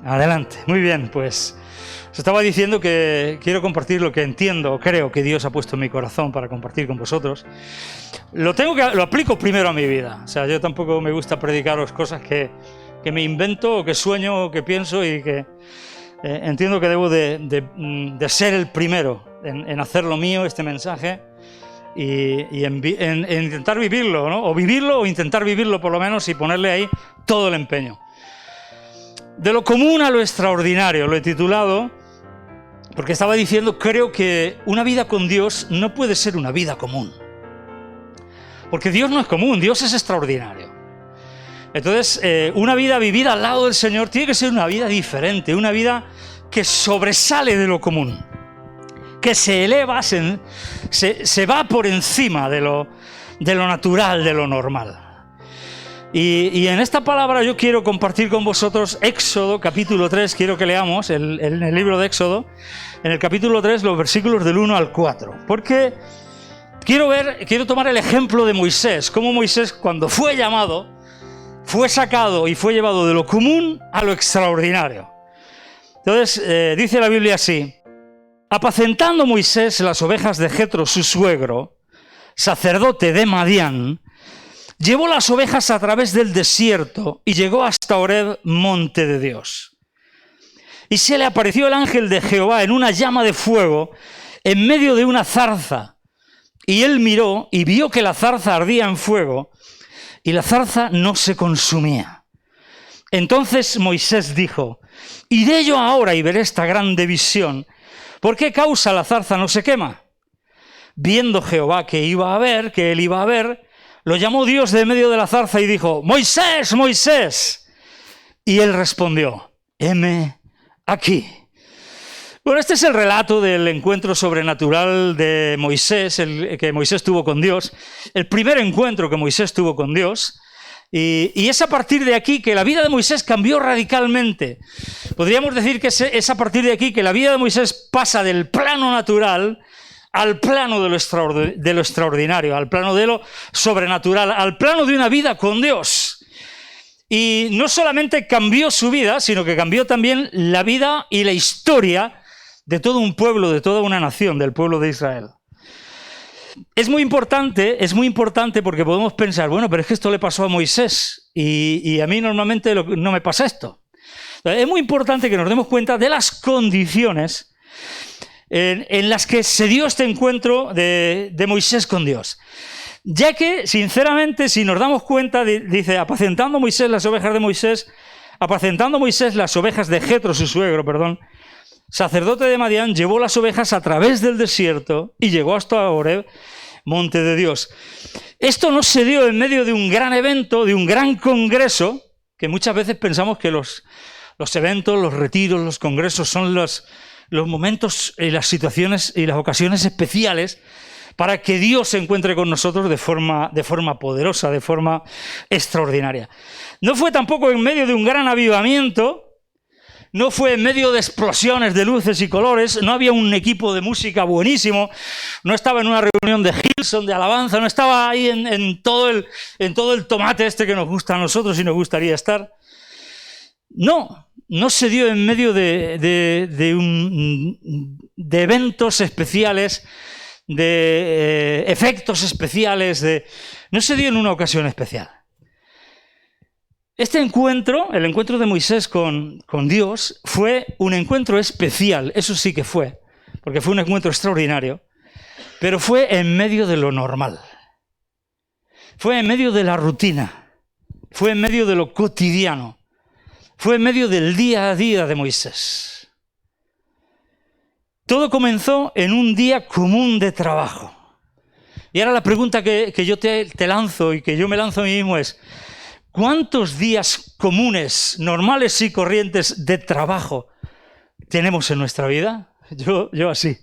Adelante. Muy bien, pues os estaba diciendo que quiero compartir lo que entiendo, creo que Dios ha puesto en mi corazón para compartir con vosotros. Lo aplico primero a mi vida. O sea, yo tampoco me gusta predicaros cosas que me invento o que sueño o que pienso y que entiendo que debo de ser el primero en hacer lo mío, este mensaje, y en intentar vivirlo, ¿no? O vivirlo o intentar vivirlo por lo menos y ponerle ahí todo el empeño. De lo común a lo extraordinario, lo he titulado, porque estaba diciendo, creo que una vida con Dios no puede ser una vida común. Porque Dios no es común, Dios es extraordinario. Entonces, una vida vivida al lado del Señor tiene que ser una vida diferente, una vida que sobresale de lo común, que se eleva, se va por encima de lo natural, de lo normal. Y en esta palabra yo quiero compartir con vosotros Éxodo capítulo 3, quiero que leamos el libro de Éxodo, en el capítulo 3 los versículos del 1 al 4, porque quiero tomar el ejemplo de Moisés, cómo Moisés cuando fue llamado, fue sacado y fue llevado de lo común a lo extraordinario. Entonces dice la Biblia así: apacentando Moisés las ovejas de Jetro su suegro, sacerdote de Madián, llevó las ovejas a través del desierto y llegó hasta Horeb, monte de Dios. Y se le apareció el ángel de Jehová en una llama de fuego en medio de una zarza. Y él miró y vio que la zarza ardía en fuego y la zarza no se consumía. Entonces Moisés dijo: iré yo ahora y veré esta grande visión. ¿Por qué causa la zarza no se quema? Viendo Jehová que él iba a ver, lo llamó Dios de medio de la zarza y dijo: Moisés, Moisés. Y él respondió: heme aquí. Bueno, este es el relato del encuentro sobrenatural de Moisés, que Moisés tuvo con Dios, el primer encuentro que Moisés tuvo con Dios, y es a partir de aquí que la vida de Moisés cambió radicalmente. Podríamos decir que es a partir de aquí que la vida de Moisés pasa del plano natural al plano de lo extraordinario, al plano de lo sobrenatural, al plano de una vida con Dios. Y no solamente cambió su vida, sino que cambió también la vida y la historia de todo un pueblo, de toda una nación, del pueblo de Israel. Es muy importante porque podemos pensar, bueno, pero es que esto le pasó a Moisés y a mí normalmente no me pasa esto. Es muy importante que nos demos cuenta de las condiciones en las que se dio este encuentro de Moisés con Dios. Ya que, sinceramente, si nos damos cuenta, dice, apacentando Moisés las ovejas de Jetro, su suegro, sacerdote de Madián, llevó las ovejas a través del desierto y llegó hasta Horeb, monte de Dios. Esto no se dio en medio de un gran evento, de un gran congreso, que muchas veces pensamos que los eventos, los retiros, los congresos son los momentos y las situaciones y las ocasiones especiales para que Dios se encuentre con nosotros de forma poderosa, de forma extraordinaria. No fue tampoco en medio de un gran avivamiento, no fue en medio de explosiones de luces y colores, no había un equipo de música buenísimo, no estaba en una reunión de Hillsong, de alabanza, no estaba ahí en todo el tomate este que nos gusta a nosotros y nos gustaría estar. No se dio en medio de eventos especiales, de efectos especiales, no se dio en una ocasión especial. Este encuentro, el encuentro de Moisés con Dios, fue un encuentro especial, eso sí que fue, porque fue un encuentro extraordinario, pero fue en medio de lo normal, fue en medio de la rutina, fue en medio de lo cotidiano, fue en medio del día a día de Moisés. Todo comenzó en un día común de trabajo. Y ahora la pregunta que yo te lanzo y que yo me lanzo a mí mismo es: ¿cuántos días comunes, normales y corrientes de trabajo tenemos en nuestra vida? Yo así.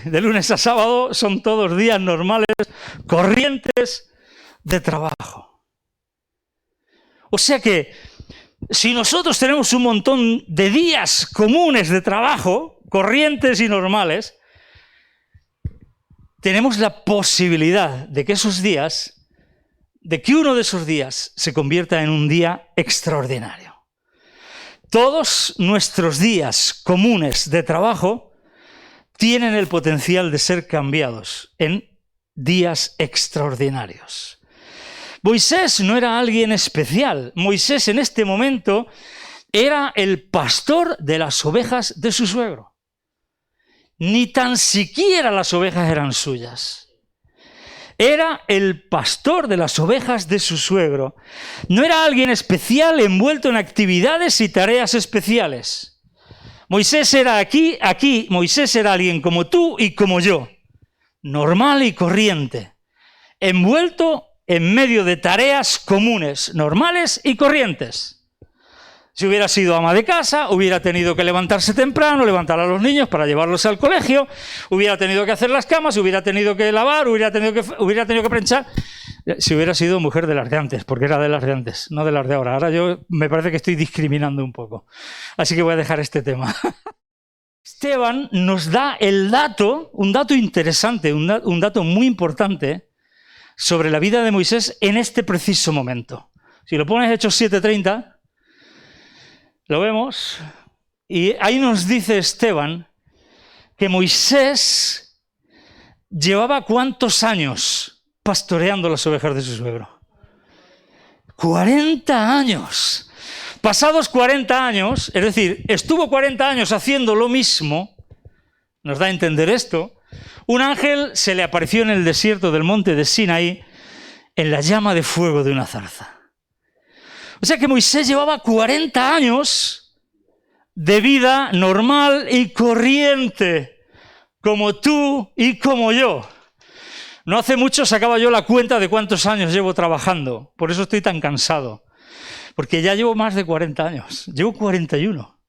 De lunes a sábado son todos días normales, corrientes de trabajo. O sea que si nosotros tenemos un montón de días comunes de trabajo, corrientes y normales, tenemos la posibilidad de que uno de esos días se convierta en un día extraordinario. Todos nuestros días comunes de trabajo tienen el potencial de ser cambiados en días extraordinarios. Moisés no era alguien especial. Moisés en este momento era el pastor de las ovejas de su suegro. Ni tan siquiera las ovejas eran suyas. Era el pastor de las ovejas de su suegro. No era alguien especial envuelto en actividades y tareas especiales. Moisés era Moisés era alguien como tú y como yo, normal y corriente, envuelto en medio de tareas comunes, normales y corrientes. Si hubiera sido ama de casa, hubiera tenido que levantarse temprano, levantar a los niños para llevarlos al colegio, hubiera tenido que hacer las camas, hubiera tenido que lavar, hubiera tenido que planchar. Si hubiera sido mujer de las de antes, porque era de las de antes, no de las de ahora. Ahora yo me parece que estoy discriminando un poco. Así que voy a dejar este tema. Esteban nos da un dato interesante, un dato muy importante sobre la vida de Moisés en este preciso momento. Si lo pones Hechos 7:30... lo vemos, y ahí nos dice Esteban que Moisés llevaba ¿cuántos años pastoreando las ovejas de su suegro? 40 años. Pasados 40 años, es decir, estuvo 40 años haciendo lo mismo, nos da a entender esto, un ángel se le apareció en el desierto del monte de Sinaí en la llama de fuego de una zarza. O sea que Moisés llevaba 40 años de vida normal y corriente, como tú y como yo. No hace mucho sacaba yo la cuenta de cuántos años llevo trabajando, por eso estoy tan cansado, porque ya llevo más de 40 años, llevo 41.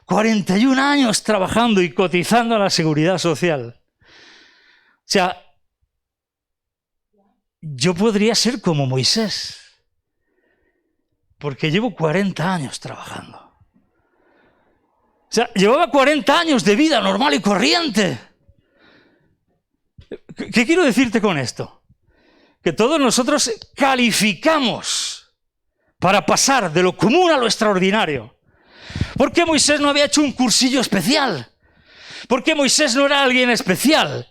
41 años trabajando y cotizando a la seguridad social. O sea, yo podría ser como Moisés, porque llevo 40 años trabajando. O sea, llevaba 40 años de vida normal y corriente. ¿Qué quiero decirte con esto? Que todos nosotros calificamos para pasar de lo común a lo extraordinario. ¿Por qué Moisés no había hecho un cursillo especial? ¿Por qué Moisés no era alguien especial?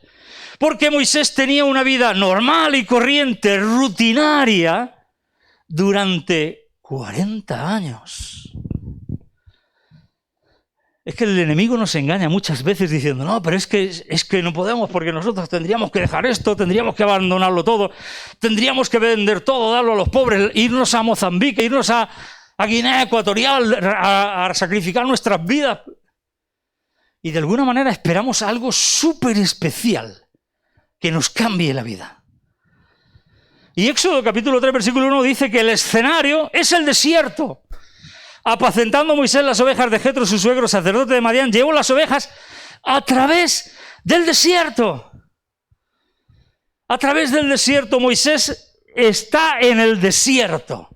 Porque Moisés tenía una vida normal y corriente, rutinaria, durante 40 años. Es que el enemigo nos engaña muchas veces diciendo, no, pero es que no podemos porque nosotros tendríamos que dejar esto, tendríamos que abandonarlo todo, tendríamos que vender todo, darlo a los pobres, irnos a Mozambique, irnos a Guinea Ecuatorial a sacrificar nuestras vidas. Y de alguna manera esperamos algo súper especial que nos cambie la vida. Y Éxodo capítulo 3, versículo 1 dice que el escenario es el desierto. Apacentando Moisés las ovejas de Jetro, su suegro, sacerdote de Madián, llevó las ovejas a través del desierto. A través del desierto. Moisés está en el desierto.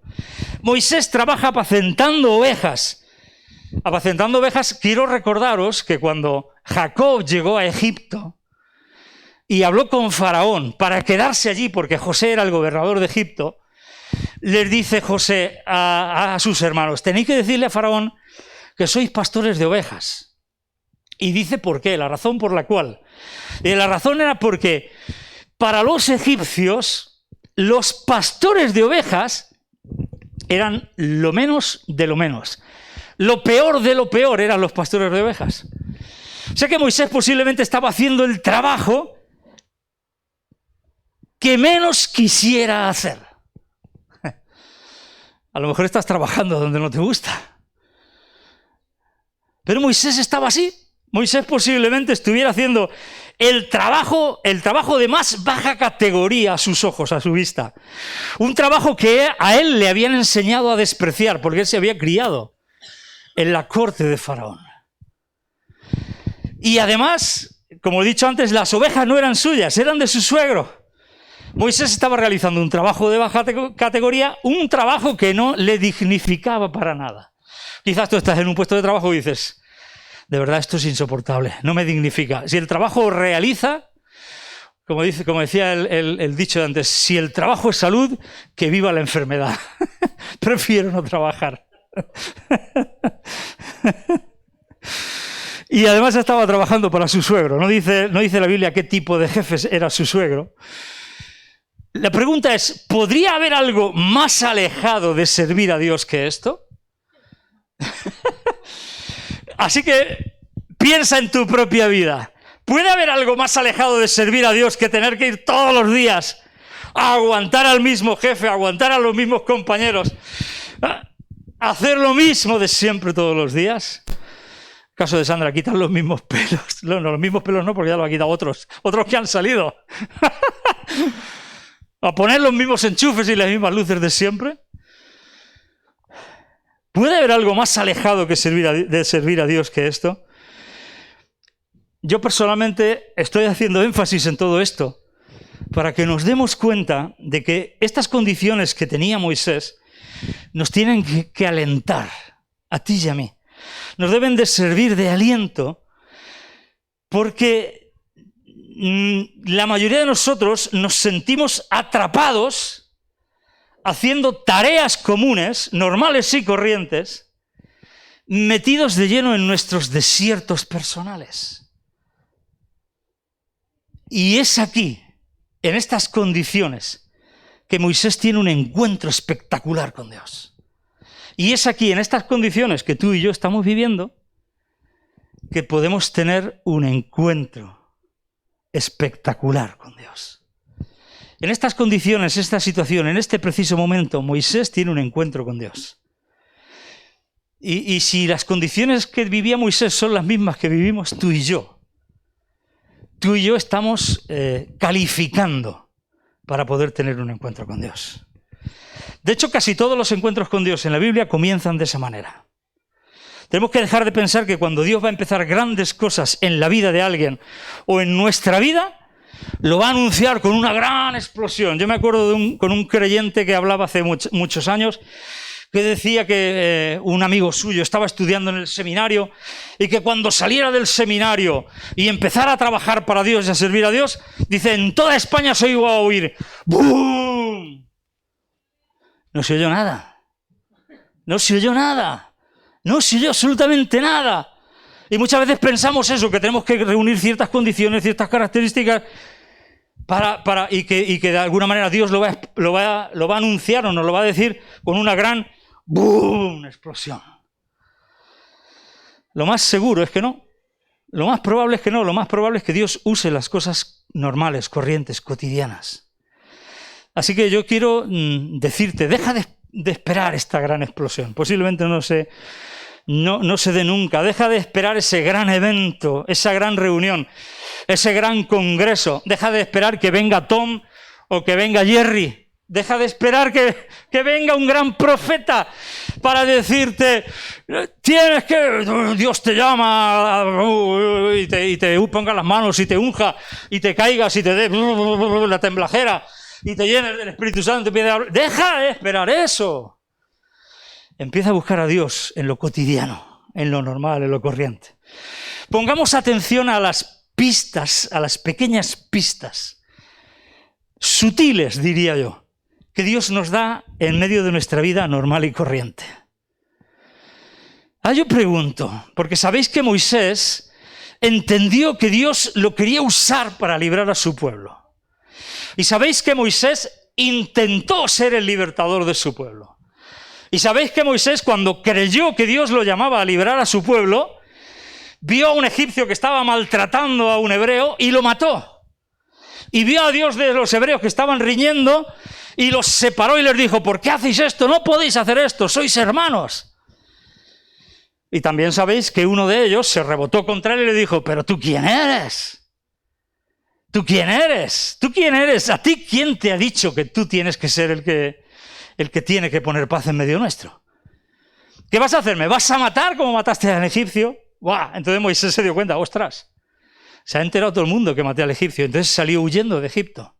Moisés trabaja apacentando ovejas. Apacentando ovejas, quiero recordaros que cuando Jacob llegó a Egipto y habló con Faraón para quedarse allí, porque José era el gobernador de Egipto, les dice José a sus hermanos, tenéis que decirle a Faraón que sois pastores de ovejas. Y dice por qué, la razón por la cual. Y la razón era porque para los egipcios los pastores de ovejas eran lo menos de lo menos. Lo peor de lo peor eran los pastores de ovejas. O sea que Moisés posiblemente estaba haciendo el trabajo que menos quisiera hacer. A lo mejor estás trabajando donde no te gusta. Pero Moisés estaba así. Moisés posiblemente estuviera haciendo el trabajo de más baja categoría a sus ojos, a su vista. Un trabajo que a él le habían enseñado a despreciar, porque él se había criado en la corte de Faraón. Y además, como he dicho antes, las ovejas no eran suyas, eran de su suegro. Moisés estaba realizando un trabajo de baja categoría, un trabajo que no le dignificaba para nada. Quizás tú estás en un puesto de trabajo y dices, de verdad esto es insoportable, no me dignifica. Si el trabajo realiza, como decía el dicho de antes, si el trabajo es salud, que viva la enfermedad. Prefiero no trabajar. Y además estaba trabajando para su suegro. No dice la Biblia qué tipo de jefe era su suegro. La pregunta es, ¿podría haber algo más alejado de servir a Dios que esto? Así que piensa en tu propia vida. ¿Puede haber algo más alejado de servir a Dios que tener que ir todos los días a aguantar al mismo jefe, a aguantar a los mismos compañeros, a hacer lo mismo de siempre todos los días? Caso de Sandra, quitan los mismos pelos. No, los mismos pelos no, porque ya lo han quitado otros que han salido. A poner los mismos enchufes y las mismas luces de siempre. ¿Puede haber algo más alejado de servir a Dios que esto? Yo personalmente estoy haciendo énfasis en todo esto para que nos demos cuenta de que estas condiciones que tenía Moisés nos tienen que alentar, a ti y a mí. Nos deben de servir de aliento porque la mayoría de nosotros nos sentimos atrapados haciendo tareas comunes, normales y corrientes, metidos de lleno en nuestros desiertos personales. Y es aquí, en estas condiciones, que Moisés tiene un encuentro espectacular con Dios. Y es aquí, en estas condiciones que tú y yo estamos viviendo, que podemos tener un encuentro espectacular con Dios. En estas condiciones, esta situación, en este preciso momento, Moisés tiene un encuentro con Dios. Y si las condiciones que vivía Moisés son las mismas que vivimos tú y yo estamos calificando para poder tener un encuentro con Dios. De hecho, casi todos los encuentros con Dios en la Biblia comienzan de esa manera. Tenemos que dejar de pensar que cuando Dios va a empezar grandes cosas en la vida de alguien o en nuestra vida, lo va a anunciar con una gran explosión. Yo me acuerdo con un creyente que hablaba hace muchos años, que decía que un amigo suyo estaba estudiando en el seminario y que cuando saliera del seminario y empezara a trabajar para Dios y a servir a Dios, dice, en toda España se iba a oír ¡bum! No se oyó nada. No se oyó nada. No se oyó absolutamente nada. Y muchas veces pensamos eso, que tenemos que reunir ciertas condiciones, ciertas características y que de alguna manera Dios lo va a anunciar o nos lo va a decir con una gran ¡boom! Explosión. Lo más seguro es que no. Lo más probable es que no. Lo más probable es que Dios use las cosas normales, corrientes, cotidianas. Así que yo quiero decirte, deja de esperar esta gran explosión. Posiblemente no se dé nunca. Deja de esperar ese gran evento, esa gran reunión, ese gran congreso. Deja de esperar que venga Tom o que venga Jerry. Deja de esperar que venga un gran profeta para decirte, tienes que, Dios te llama y te ponga las manos y te unja y te caigas y te dé la temblajera y te llenes del Espíritu Santo. Deja de esperar eso. Empieza a buscar a Dios en lo cotidiano, en lo normal, en lo corriente. Pongamos atención a las pistas, a las pequeñas pistas, sutiles, diría yo, que Dios nos da en medio de nuestra vida normal y corriente. Yo pregunto, porque sabéis que Moisés entendió que Dios lo quería usar para librar a su pueblo. Y sabéis que Moisés intentó ser el libertador de su pueblo. Y sabéis que Moisés, cuando creyó que Dios lo llamaba a liberar a su pueblo, vio a un egipcio que estaba maltratando a un hebreo y lo mató. Y vio a Dios de los hebreos que estaban riñendo y los separó y les dijo, ¿por qué hacéis esto? No podéis hacer esto, sois hermanos. Y también sabéis que uno de ellos se rebotó contra él y le dijo, ¿pero tú quién eres? ¿Tú quién eres? ¿Tú quién eres? ¿A ti quién te ha dicho que tú tienes que ser el que tiene que poner paz en medio nuestro? ¿Qué vas a hacer? ¿Me vas a matar como mataste al egipcio? ¡Buah! Entonces Moisés se dio cuenta, ¡ostras! Se ha enterado todo el mundo que maté al egipcio. Entonces salió huyendo de Egipto.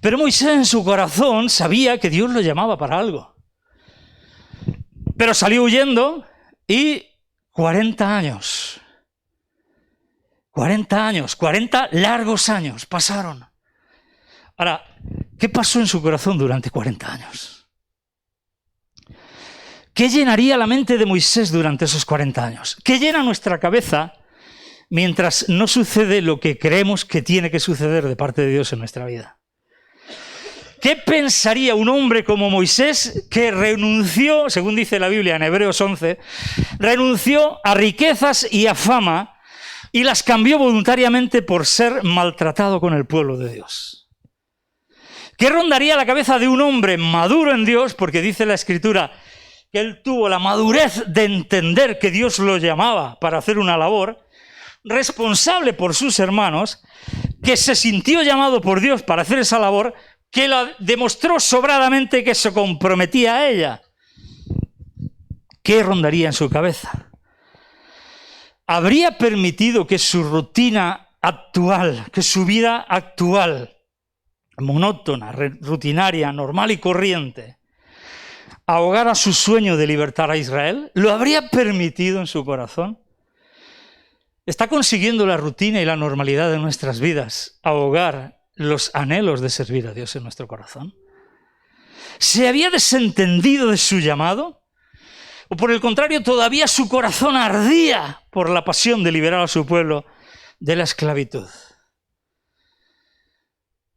Pero Moisés en su corazón sabía que Dios lo llamaba para algo. Pero salió huyendo y 40 años... 40 largos años pasaron. Ahora, ¿qué pasó en su corazón durante 40 años? ¿Qué llenaría la mente de Moisés durante esos 40 años? ¿Qué llena nuestra cabeza mientras no sucede lo que creemos que tiene que suceder de parte de Dios en nuestra vida? ¿Qué pensaría un hombre como Moisés que renunció, según dice la Biblia en Hebreos 11, renunció a riquezas y a fama y las cambió voluntariamente por ser maltratado con el pueblo de Dios? ¿Qué rondaría la cabeza de un hombre maduro en Dios? Porque dice la Escritura que él tuvo la madurez de entender que Dios lo llamaba para hacer una labor, responsable por sus hermanos, que se sintió llamado por Dios para hacer esa labor, que la demostró sobradamente que se comprometía a ella. ¿Qué rondaría en su cabeza? ¿Habría permitido que su rutina actual, que su vida actual, monótona, rutinaria, normal y corriente, ahogara su sueño de libertar a Israel? ¿Lo habría permitido en su corazón? ¿Está consiguiendo la rutina y la normalidad de nuestras vidas ahogar los anhelos de servir a Dios en nuestro corazón? ¿Se había desentendido de su llamado? ¿O por el contrario, todavía su corazón ardía por la pasión de liberar a su pueblo de la esclavitud?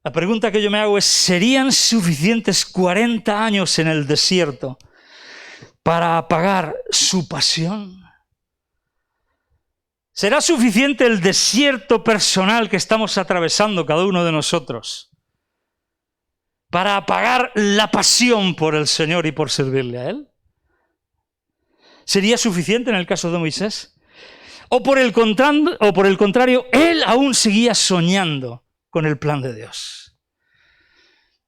La pregunta que yo me hago es, ¿serían suficientes 40 años en el desierto para apagar su pasión? ¿Será suficiente el desierto personal que estamos atravesando cada uno de nosotros para apagar la pasión por el Señor y por servirle a Él? ¿Sería suficiente en el caso de Moisés? ¿O por el contrario, él aún seguía soñando con el plan de Dios?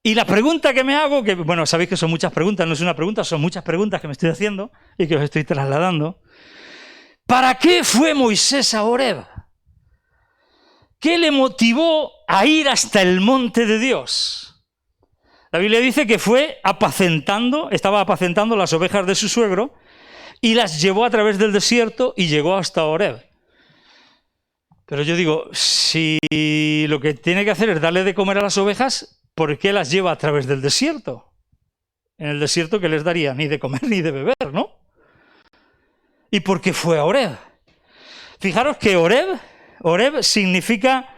Y la pregunta que me hago, que bueno, sabéis que son muchas preguntas, no es una pregunta, son muchas preguntas que me estoy haciendo y que os estoy trasladando. ¿Para qué fue Moisés a Horeb? ¿Qué le motivó a ir hasta el monte de Dios? La Biblia dice que estaba apacentando las ovejas de su suegro y las llevó a través del desierto y llegó hasta Horeb. Pero yo digo, si lo que tiene que hacer es darle de comer a las ovejas, ¿por qué las lleva a través del desierto? En el desierto, ¿qué les daría? Ni de comer ni de beber, ¿no? ¿Y por qué fue a Horeb? Fijaros que Horeb significa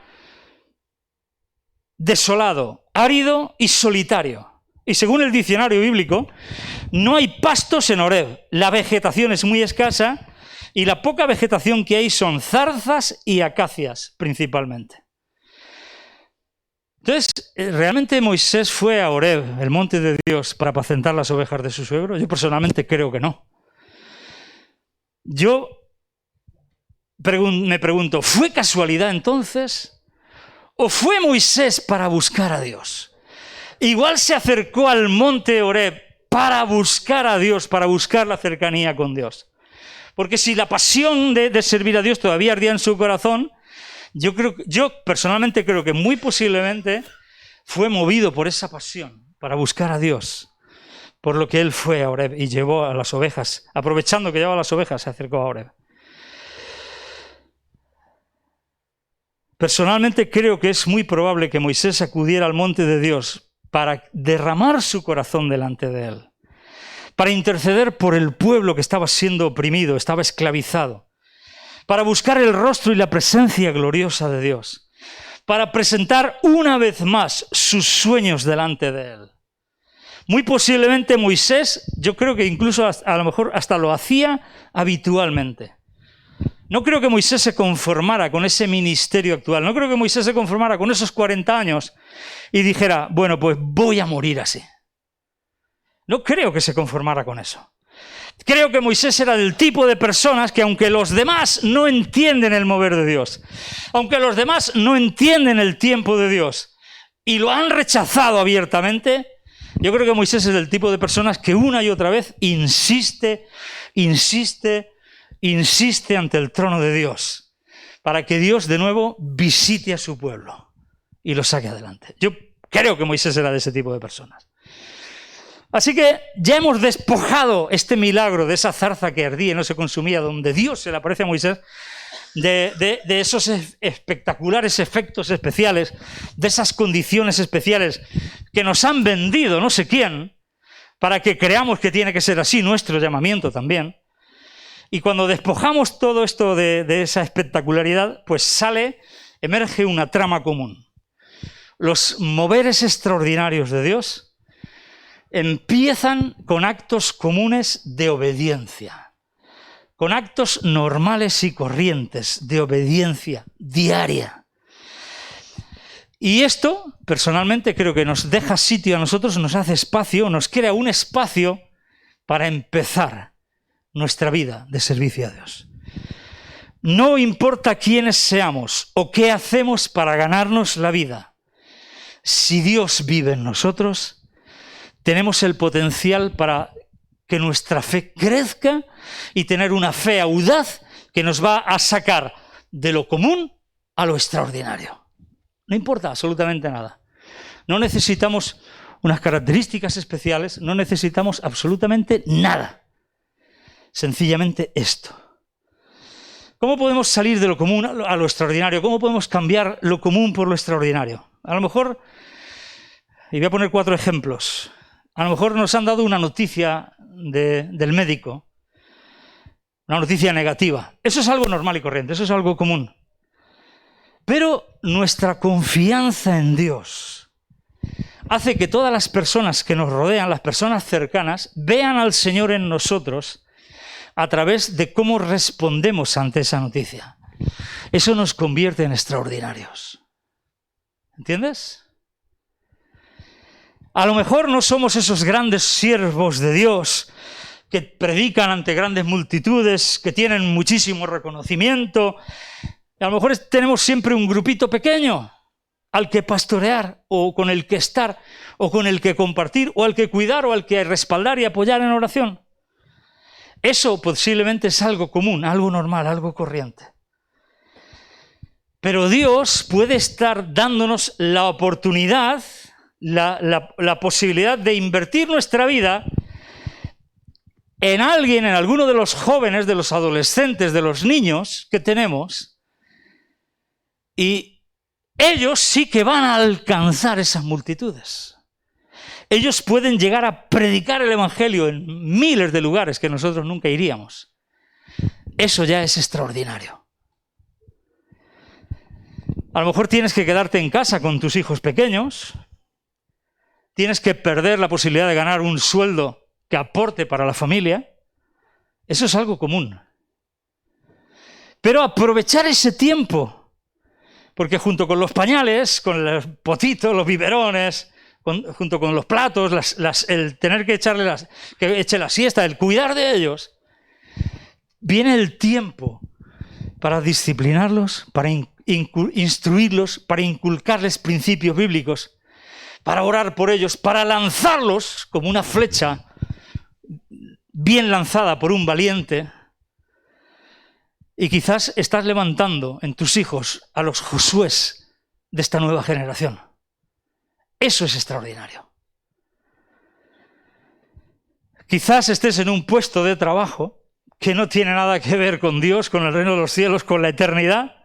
desolado, árido y solitario. Y según el diccionario bíblico, no hay pastos en Horeb. La vegetación es muy escasa y la poca vegetación que hay son zarzas y acacias principalmente. Entonces, ¿realmente Moisés fue a Horeb, el monte de Dios, para apacentar las ovejas de su suegro? Yo personalmente creo que no. Yo me pregunto, ¿fue casualidad entonces? ¿O fue Moisés para buscar a Dios? Igual se acercó al monte Horeb para buscar a Dios, para buscar la cercanía con Dios. Porque si la pasión de servir a Dios todavía ardía en su corazón, yo personalmente creo que muy posiblemente fue movido por esa pasión para buscar a Dios. Por lo que él fue a Horeb y llevó a las ovejas, aprovechando que llevaba las ovejas, se acercó a Horeb. Personalmente creo que es muy probable que Moisés acudiera al monte de Dios para derramar su corazón delante de él, para interceder por el pueblo que estaba siendo oprimido, estaba esclavizado, para buscar el rostro y la presencia gloriosa de Dios, para presentar una vez más sus sueños delante de él. Muy posiblemente Moisés, yo creo que incluso a lo mejor hasta lo hacía habitualmente. No creo que Moisés se conformara con ese ministerio actual. No creo que Moisés se conformara con esos 40 años y dijera, bueno, pues voy a morir así. No creo que se conformara con eso. Creo que Moisés era del tipo de personas que aunque los demás no entienden el mover de Dios, aunque los demás no entienden el tiempo de Dios y lo han rechazado abiertamente, yo creo que Moisés es del tipo de personas que una y otra vez insiste ante el trono de Dios para que Dios de nuevo visite a su pueblo y lo saque adelante. Yo creo que Moisés era de ese tipo de personas. Así que ya hemos despojado este milagro de esa zarza que ardía y no se consumía, donde Dios se le aparece a Moisés, de esos espectaculares efectos especiales, de esas condiciones especiales que nos han vendido no sé quién, para que creamos que tiene que ser así nuestro llamamiento también. Y cuando despojamos todo esto de esa espectacularidad, pues emerge una trama común. Los moveres extraordinarios de Dios empiezan con actos comunes de obediencia, con actos normales y corrientes de obediencia diaria. Y esto, personalmente, creo que nos deja sitio a nosotros, nos hace espacio, nos crea un espacio para empezar nuestra vida de servicio a Dios. No importa quiénes seamos o qué hacemos para ganarnos la vida, si Dios vive en nosotros, tenemos el potencial para que nuestra fe crezca y tener una fe audaz que nos va a sacar de lo común a lo extraordinario. No importa absolutamente nada. No necesitamos unas características especiales, no necesitamos absolutamente nada. Sencillamente esto. ¿Cómo podemos salir de lo común a lo extraordinario? ¿Cómo podemos cambiar lo común por lo extraordinario? A lo mejor, y voy a poner 4 ejemplos, a lo mejor nos han dado una noticia del médico, una noticia negativa. Eso es algo normal y corriente, eso es algo común. Pero nuestra confianza en Dios hace que todas las personas que nos rodean, las personas cercanas, vean al Señor en nosotros a través de cómo respondemos ante esa noticia. Eso nos convierte en extraordinarios. ¿Entiendes? A lo mejor no somos esos grandes siervos de Dios que predican ante grandes multitudes, que tienen muchísimo reconocimiento. A lo mejor tenemos siempre un grupito pequeño al que pastorear, o con el que estar, o con el que compartir, o al que cuidar, o al que respaldar y apoyar en oración. Eso posiblemente es algo común, algo normal, algo corriente. Pero Dios puede estar dándonos la oportunidad, la posibilidad de invertir nuestra vida en alguien, en alguno de los jóvenes, de los adolescentes, de los niños que tenemos, y ellos sí que van a alcanzar esas multitudes. Ellos pueden llegar a predicar el Evangelio en miles de lugares que nosotros nunca iríamos. Eso ya es extraordinario. A lo mejor tienes que quedarte en casa con tus hijos pequeños, tienes que perder la posibilidad de ganar un sueldo que aporte para la familia. Eso es algo común. Pero aprovechar ese tiempo, porque junto con los pañales, con los potitos, los biberones, junto con los platos, el tener que que eche la siesta, el cuidar de ellos, viene el tiempo para disciplinarlos, para instruirlos, para inculcarles principios bíblicos, para orar por ellos, para lanzarlos como una flecha bien lanzada por un valiente. Y quizás estás levantando en tus hijos a los Josués de esta nueva generación. Eso es extraordinario. Quizás estés en un puesto de trabajo que no tiene nada que ver con Dios, con el reino de los cielos, con la eternidad,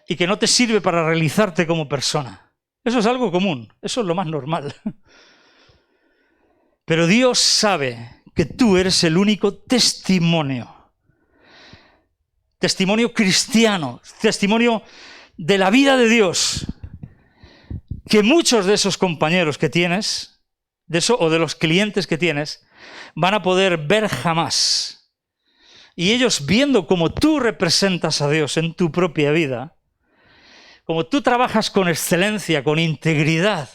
y que no te sirve para realizarte como persona. Eso es algo común, eso es lo más normal. Pero Dios sabe que tú eres el único testimonio cristiano, testimonio de la vida de Dios, que muchos de esos compañeros que tienes, o de los clientes que tienes, van a poder ver jamás. Y ellos, viendo cómo tú representas a Dios en tu propia vida, como tú trabajas con excelencia, con integridad,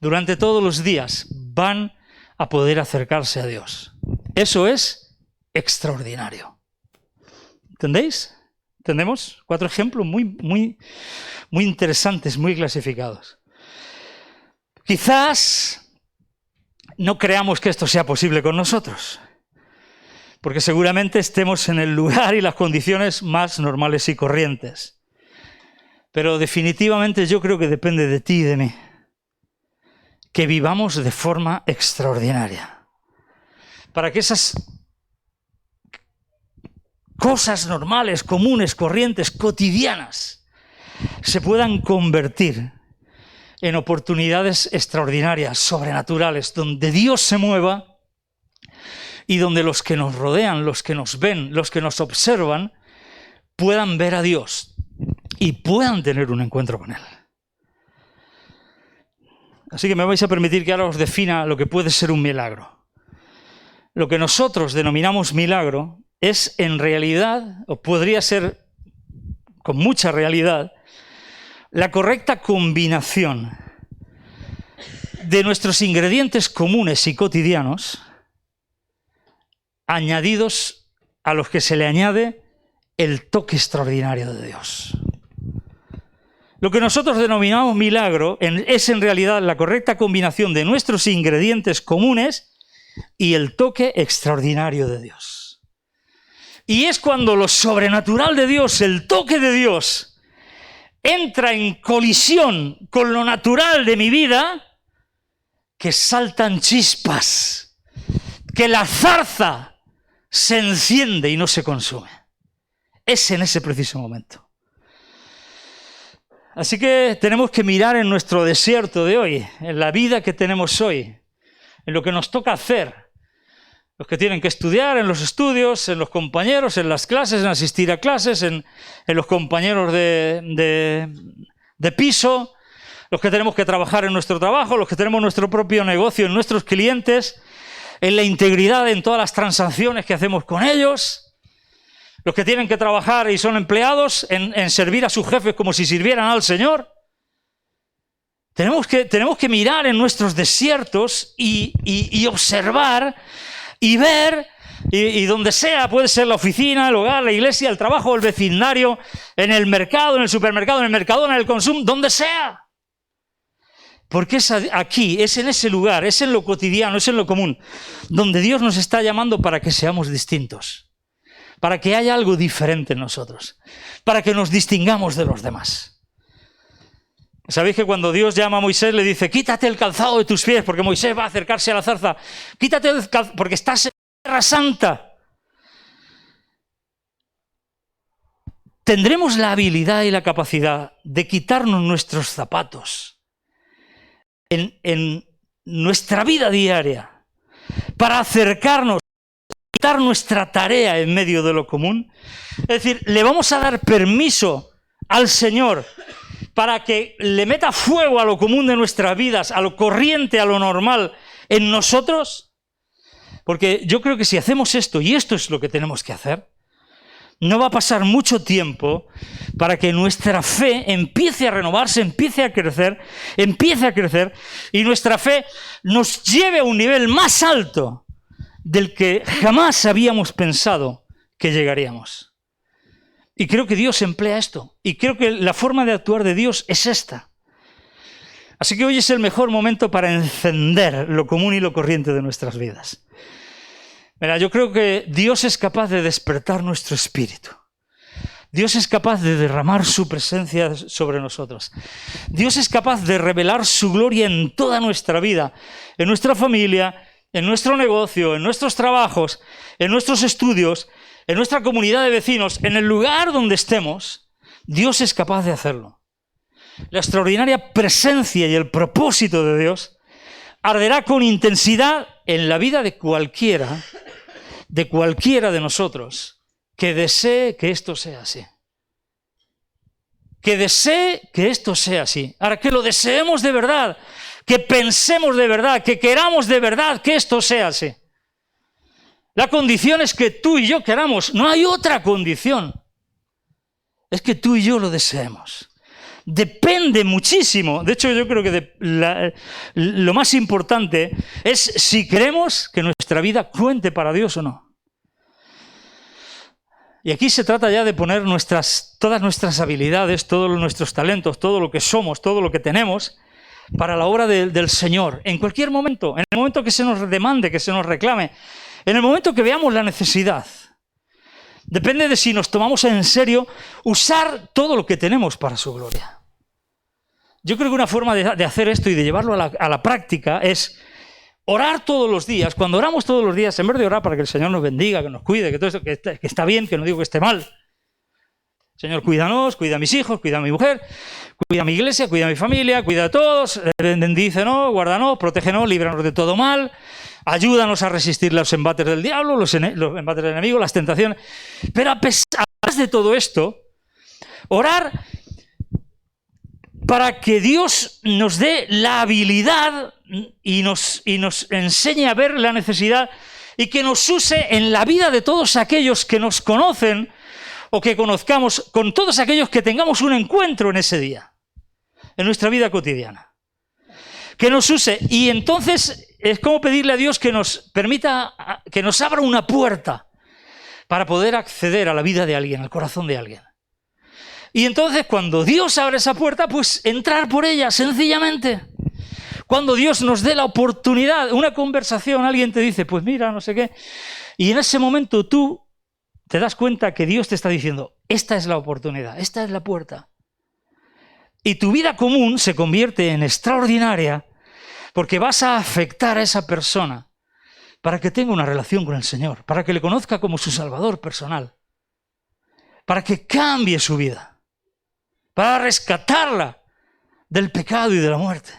durante todos los días, van a poder acercarse a Dios. Eso es extraordinario. ¿Entendéis? ¿Entendemos? 4 ejemplos muy interesantes, muy clasificados. Quizás no creamos que esto sea posible con nosotros, porque seguramente estemos en el lugar y las condiciones más normales y corrientes. Pero definitivamente yo creo que depende de ti y de mí, que vivamos de forma extraordinaria, para que esas cosas normales, comunes, corrientes, cotidianas, se puedan convertir en oportunidades extraordinarias, sobrenaturales, donde Dios se mueva y donde los que nos rodean, los que nos ven, los que nos observan, puedan ver a Dios y puedan tener un encuentro con Él. Así que me vais a permitir que ahora os defina lo que puede ser un milagro. Lo que nosotros denominamos milagro es en realidad, o podría ser con mucha realidad, la correcta combinación de nuestros ingredientes comunes y cotidianos, añadidos a los que se le añade el toque extraordinario de Dios. Lo que nosotros denominamos milagro es en realidad la correcta combinación de nuestros ingredientes comunes y el toque extraordinario de Dios. Y es cuando lo sobrenatural de Dios, el toque de Dios, entra en colisión con lo natural de mi vida, que saltan chispas, que la zarza se enciende y no se consume. Es en ese preciso momento. Así que tenemos que mirar en nuestro desierto de hoy, en la vida que tenemos hoy, en lo que nos toca hacer. Los que tienen que estudiar, en los estudios, en los compañeros, en las clases, en asistir a clases, en los compañeros de piso, los que tenemos que trabajar en nuestro trabajo, los que tenemos nuestro propio negocio, en nuestros clientes, en la integridad en todas las transacciones que hacemos con ellos. Los que tienen que trabajar y son empleados en servir a sus jefes como si sirvieran al Señor. Tenemos que mirar en nuestros desiertos y observar y ver, y donde sea, puede ser la oficina, el hogar, la iglesia, el trabajo, el vecindario, en el mercado, en el supermercado, en el Mercadona, en el Consum, donde sea. Porque es aquí, es en ese lugar, es en lo cotidiano, es en lo común, donde Dios nos está llamando para que seamos distintos. Para que haya algo diferente en nosotros, para que nos distingamos de los demás. ¿Sabéis que cuando Dios llama a Moisés le dice, quítate el calzado de tus pies, porque Moisés va a acercarse a la zarza, quítate el calzado, porque estás en tierra santa? Tendremos la habilidad y la capacidad de quitarnos nuestros zapatos en nuestra vida diaria, para acercarnos, quitar nuestra tarea en medio de lo común. Es decir, le vamos a dar permiso al Señor para que le meta fuego a lo común de nuestras vidas, a lo corriente, a lo normal en nosotros. Porque yo creo que si hacemos esto, y esto es lo que tenemos que hacer, no va a pasar mucho tiempo para que nuestra fe empiece a renovarse, empiece a crecer, y nuestra fe nos lleve a un nivel más alto del que jamás habíamos pensado que llegaríamos. Y creo que Dios emplea esto. Y creo que la forma de actuar de Dios es esta. Así que hoy es el mejor momento para encender lo común y lo corriente de nuestras vidas. Mira, yo creo que Dios es capaz de despertar nuestro espíritu. Dios es capaz de derramar su presencia sobre nosotros. Dios es capaz de revelar su gloria en toda nuestra vida, en nuestra familia, en nuestro negocio, en nuestros trabajos, en nuestros estudios, en nuestra comunidad de vecinos, en el lugar donde estemos. Dios es capaz de hacerlo. La extraordinaria presencia y el propósito de Dios arderá con intensidad en la vida de cualquiera de nosotros que desee que esto sea así. Que desee que esto sea así. Ahora, que lo deseemos de verdad, que pensemos de verdad, que queramos de verdad que esto sea así. La condición es que tú y yo queramos, no hay otra condición. Es que tú y yo lo deseemos. Depende muchísimo. De hecho, yo creo que lo más importante es si queremos que nuestra vida cuente para Dios o no. Y aquí se trata ya de poner todas nuestras habilidades, todos nuestros talentos, todo lo que somos, todo lo que tenemos, para la obra del Señor. En cualquier momento, en el momento que se nos demande, que se nos reclame, en el momento que veamos la necesidad. Depende de si nos tomamos en serio usar todo lo que tenemos para su gloria. Yo creo que una forma de hacer esto y de llevarlo a la práctica es orar todos los días. Cuando oramos todos los días, en vez de orar para que el Señor nos bendiga, que nos cuide, que todo esto que está bien, que no digo que esté mal, Señor, cuídanos, cuida a mis hijos, cuida a mi mujer, cuida a mi iglesia, cuida a mi familia, cuida a todos, bendícenos, guárdanos, protégenos, líbranos de todo mal, ayúdanos a resistir los embates del diablo, los embates del enemigo, las tentaciones. Pero a pesar de todo esto, orar para que Dios nos dé la habilidad y nos enseñe a ver la necesidad y que nos use en la vida de todos aquellos que nos conocen o que conozcamos, con todos aquellos que tengamos un encuentro en ese día, en nuestra vida cotidiana. Que nos use. Y entonces es como pedirle a Dios que nos permita, que nos abra una puerta para poder acceder a la vida de alguien, al corazón de alguien. Y entonces cuando Dios abre esa puerta, pues entrar por ella, sencillamente. Cuando Dios nos dé la oportunidad, una conversación, alguien te dice, pues mira, no sé qué. Y en ese momento tú te das cuenta que Dios te está diciendo, esta es la oportunidad, esta es la puerta. Y tu vida común se convierte en extraordinaria porque vas a afectar a esa persona para que tenga una relación con el Señor, para que le conozca como su Salvador personal, para que cambie su vida, para rescatarla del pecado y de la muerte.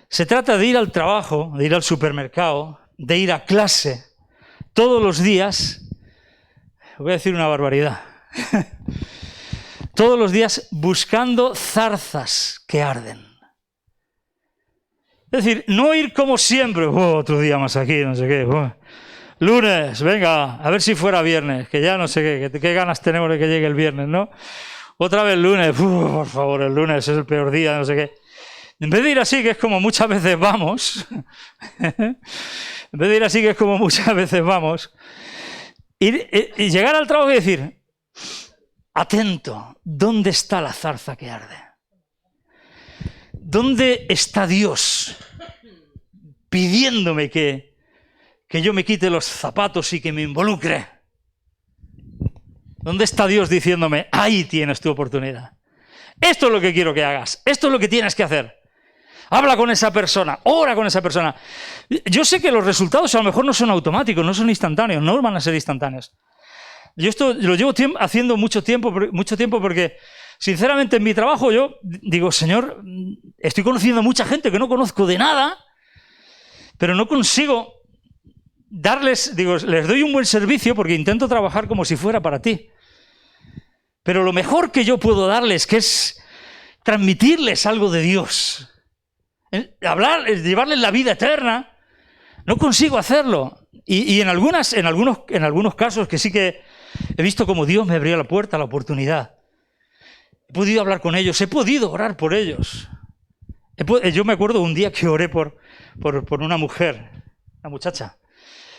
Se trata de ir al trabajo, de ir al supermercado, de ir a clase, todos los días, voy a decir una barbaridad, todos los días buscando zarzas que arden. Es decir, no ir como siempre, otro día más aquí, no sé qué, lunes, venga, a ver si fuera viernes, que ya no sé qué ganas tenemos de que llegue el viernes, ¿no? Otra vez lunes, por favor, el lunes es el peor día, no sé qué. En vez de ir así, que es como muchas veces vamos, y llegar al trabajo y decir, atento, ¿dónde está la zarza que arde? ¿Dónde está Dios pidiéndome que yo me quite los zapatos y que me involucre? ¿Dónde está Dios diciéndome, ahí tienes tu oportunidad? Esto es lo que quiero que hagas, esto es lo que tienes que hacer. Habla con esa persona, ora con esa persona. Yo sé que los resultados a lo mejor no son automáticos, no son instantáneos, no van a ser instantáneos. Yo esto lo llevo haciendo mucho tiempo porque, sinceramente, en mi trabajo yo digo, Señor, estoy conociendo a mucha gente que no conozco de nada, pero no consigo darles, digo, les doy un buen servicio porque intento trabajar como si fuera para ti. Pero lo mejor que yo puedo darles, que es transmitirles algo de Dios, hablar, llevarles la vida eterna, no consigo hacerlo. Y en algunos casos que sí que he visto como Dios me abrió la puerta, la oportunidad. He podido hablar con ellos, he podido orar por ellos. Yo me acuerdo un día que oré por una mujer, una muchacha.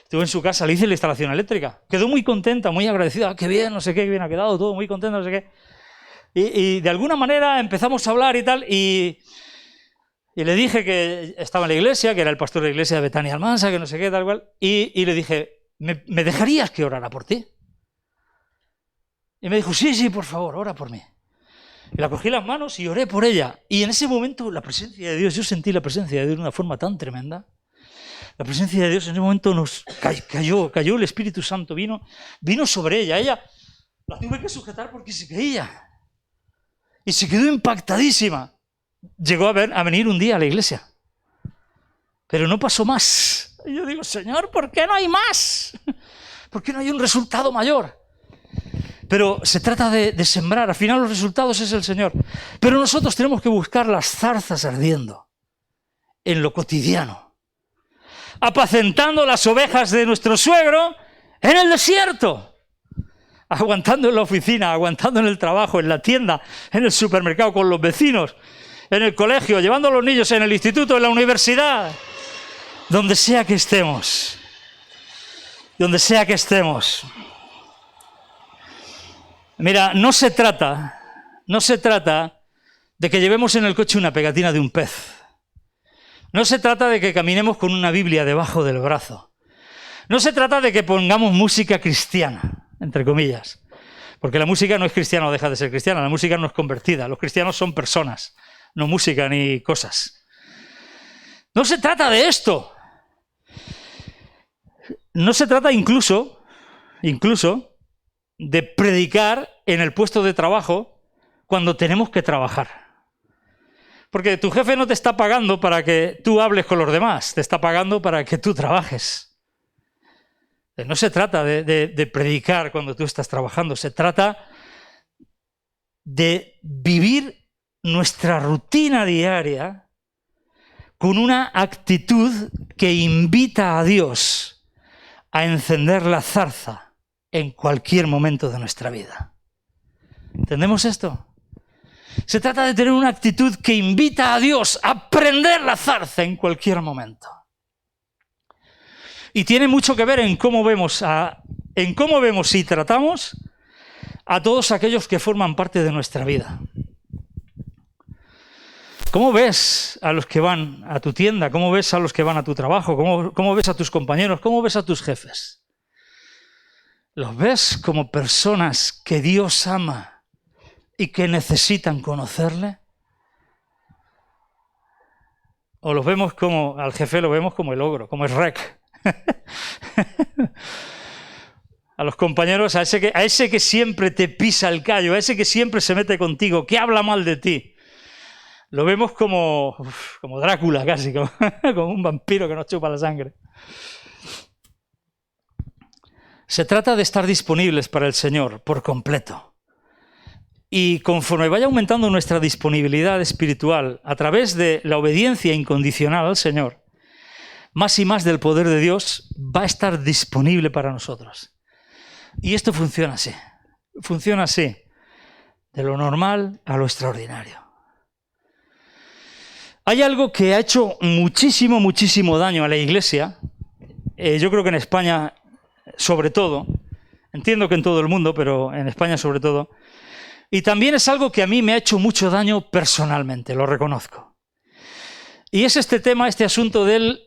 Estuve en su casa, le hice la instalación eléctrica. Quedó muy contenta, muy agradecida. Qué bien, no sé qué bien ha quedado, todo muy contenta, no sé qué. Y de alguna manera empezamos a hablar y tal, y le dije que estaba en la iglesia, que era el pastor de la iglesia de Betania Almansa, que no sé qué, tal cual, y le dije, ¿me dejarías que orara por ti? Y me dijo, sí, por favor, ora por mí. Y la cogí las manos y oré por ella. Y en ese momento la presencia de Dios, yo sentí la presencia de Dios de una forma tan tremenda. La presencia de Dios en ese momento nos cayó el Espíritu Santo, vino sobre ella. Ella la tuve que sujetar porque se caía. Y se quedó impactadísima. Llegó a venir un día a la iglesia. Pero no pasó más. Y yo digo, Señor, ¿por qué no hay más? ¿Por qué no hay un resultado mayor? Pero se trata de sembrar. Al final los resultados es el Señor. Pero nosotros tenemos que buscar las zarzas ardiendo en lo cotidiano. Apacentando las ovejas de nuestro suegro en el desierto. Aguantando en la oficina, aguantando en el trabajo, en la tienda, en el supermercado, con los vecinos, en el colegio, llevando a los niños en el instituto, en la universidad. Donde sea que estemos. Donde sea que estemos. Mira, no se trata de que llevemos en el coche una pegatina de un pez. No se trata de que caminemos con una Biblia debajo del brazo. No se trata de que pongamos música cristiana, entre comillas. Porque la música no es cristiana o deja de ser cristiana, la música no es convertida. Los cristianos son personas, no música ni cosas. No se trata de esto. No se trata incluso de predicar en el puesto de trabajo cuando tenemos que trabajar. Porque tu jefe no te está pagando para que tú hables con los demás, te está pagando para que tú trabajes. No se trata de predicar cuando tú estás trabajando, se trata de vivir nuestra rutina diaria con una actitud que invita a Dios a encender la zarza en cualquier momento de nuestra vida. ¿Entendemos esto? Se trata de tener una actitud que invita a Dios a prender la zarza en cualquier momento. Y tiene mucho que ver en cómo vemos y tratamos a todos aquellos que forman parte de nuestra vida. ¿Cómo ves a los que van a tu tienda? ¿Cómo ves a los que van a tu trabajo? ¿Cómo ves a tus compañeros? ¿Cómo ves a tus jefes? ¿Los ves como personas que Dios ama y que necesitan conocerle? ¿O los vemos como, al jefe lo vemos como el ogro, como el rec? A los compañeros, a ese que siempre te pisa el callo, a ese que siempre se mete contigo, que habla mal de ti, lo vemos como Drácula casi, como un vampiro que nos chupa la sangre. Se trata de estar disponibles para el Señor por completo. Y conforme vaya aumentando nuestra disponibilidad espiritual a través de la obediencia incondicional al Señor, más y más del poder de Dios va a estar disponible para nosotros. Y esto funciona así, de lo normal a lo extraordinario. Hay algo que ha hecho muchísimo, muchísimo daño a la Iglesia, yo creo que en España sobre todo, entiendo que en todo el mundo, pero en España sobre todo, y también es algo que a mí me ha hecho mucho daño personalmente, lo reconozco. Y es este tema, este asunto del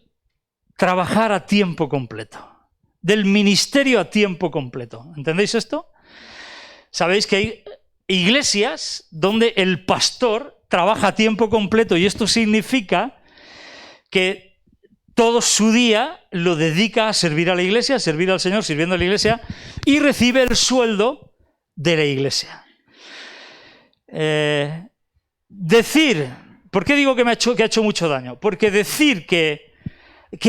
trabajar a tiempo completo, del ministerio a tiempo completo. ¿Entendéis esto? Sabéis que hay iglesias donde el pastor trabaja a tiempo completo y esto significa que todo su día lo dedica a servir a la iglesia, a servir al Señor, sirviendo a la iglesia y recibe el sueldo de la iglesia. ¿Por qué digo que ha hecho mucho daño? Porque decir que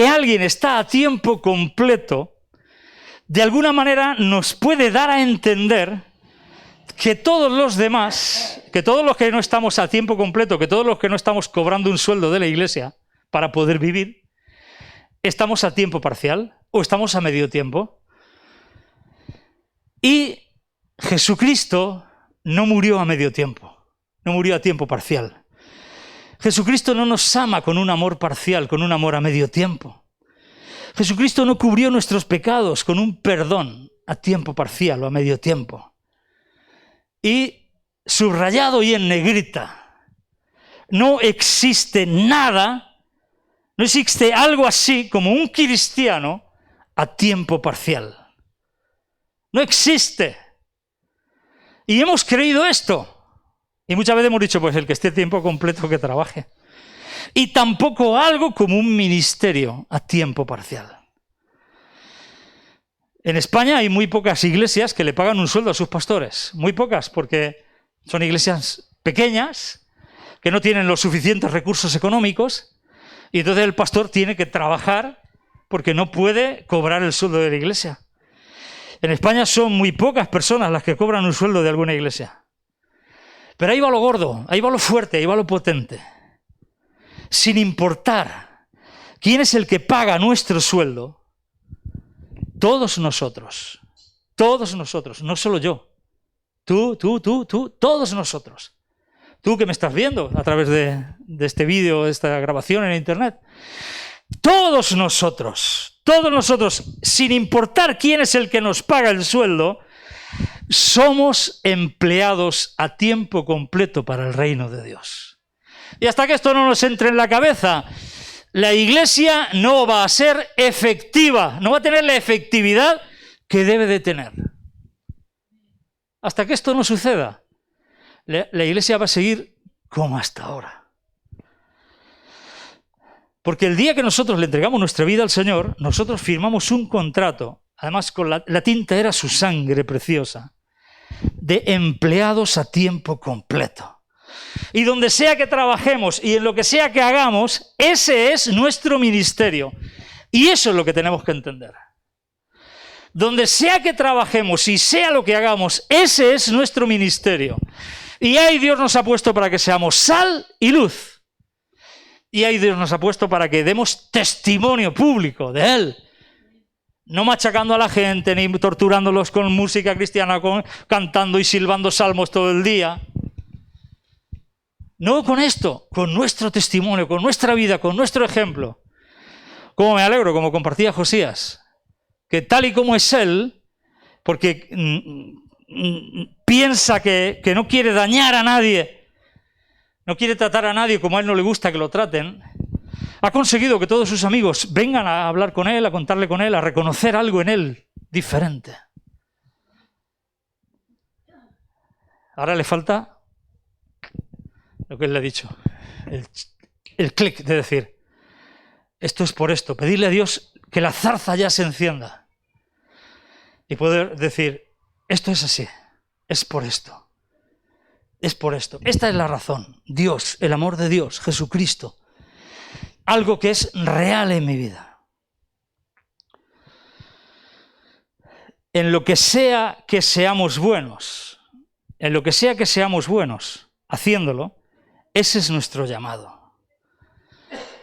alguien está a tiempo completo, de alguna manera nos puede dar a entender que todos los demás, que todos los que no estamos a tiempo completo, que todos los que no estamos cobrando un sueldo de la iglesia para poder vivir, estamos a tiempo parcial o estamos a medio tiempo. Y Jesucristo no murió a medio tiempo, no murió a tiempo parcial. Jesucristo no nos ama con un amor parcial, con un amor a medio tiempo. Jesucristo no cubrió nuestros pecados con un perdón a tiempo parcial o a medio tiempo. Y subrayado y en negrita, no existe nada, no existe algo así como un cristiano a tiempo parcial. No existe. Y hemos creído esto. Y muchas veces hemos dicho, pues el que esté a tiempo completo que trabaje. Y tampoco algo como un ministerio a tiempo parcial. En España hay muy pocas iglesias que le pagan un sueldo a sus pastores. Muy pocas, porque son iglesias pequeñas, que no tienen los suficientes recursos económicos, y entonces el pastor tiene que trabajar porque no puede cobrar el sueldo de la iglesia. En España son muy pocas personas las que cobran un sueldo de alguna iglesia. Pero ahí va lo gordo, ahí va lo fuerte, ahí va lo potente. Sin importar quién es el que paga nuestro sueldo, todos nosotros, no solo yo, tú, todos nosotros. Tú que me estás viendo a través de este vídeo, de esta grabación en internet, todos nosotros, sin importar quién es el que nos paga el sueldo, somos empleados a tiempo completo para el reino de Dios. Y hasta que esto no nos entre en la cabeza, la iglesia no va a ser efectiva, no va a tener la efectividad que debe de tener. Hasta que esto no suceda, la iglesia va a seguir como hasta ahora. Porque el día que nosotros le entregamos nuestra vida al Señor, nosotros firmamos un contrato además con la tinta era su sangre preciosa, de empleados a tiempo completo. Y donde sea que trabajemos y en lo que sea que hagamos, ese es nuestro ministerio. Y eso es lo que tenemos que entender. Donde sea que trabajemos y sea lo que hagamos, ese es nuestro ministerio. Y ahí Dios nos ha puesto para que seamos sal y luz. Y ahí Dios nos ha puesto para que demos testimonio público de Él. No machacando a la gente, ni torturándolos con música cristiana, cantando y silbando salmos todo el día. No con esto, con nuestro testimonio, con nuestra vida, con nuestro ejemplo. Como me alegro, como compartía Josías, que tal y como es él, porque piensa que no quiere dañar a nadie, no quiere tratar a nadie como a él no le gusta que lo traten, ha conseguido que todos sus amigos vengan a hablar con él, a contarle con él, a reconocer algo en él diferente. Ahora le falta lo que él le ha dicho, el clic de decir, esto es por esto, pedirle a Dios que la zarza ya se encienda y poder decir, esto es así, es por esto, es por esto, esta es la razón, Dios, el amor de Dios, Jesucristo, algo que es real en mi vida. En lo que sea que seamos buenos, haciéndolo, ese es nuestro llamado.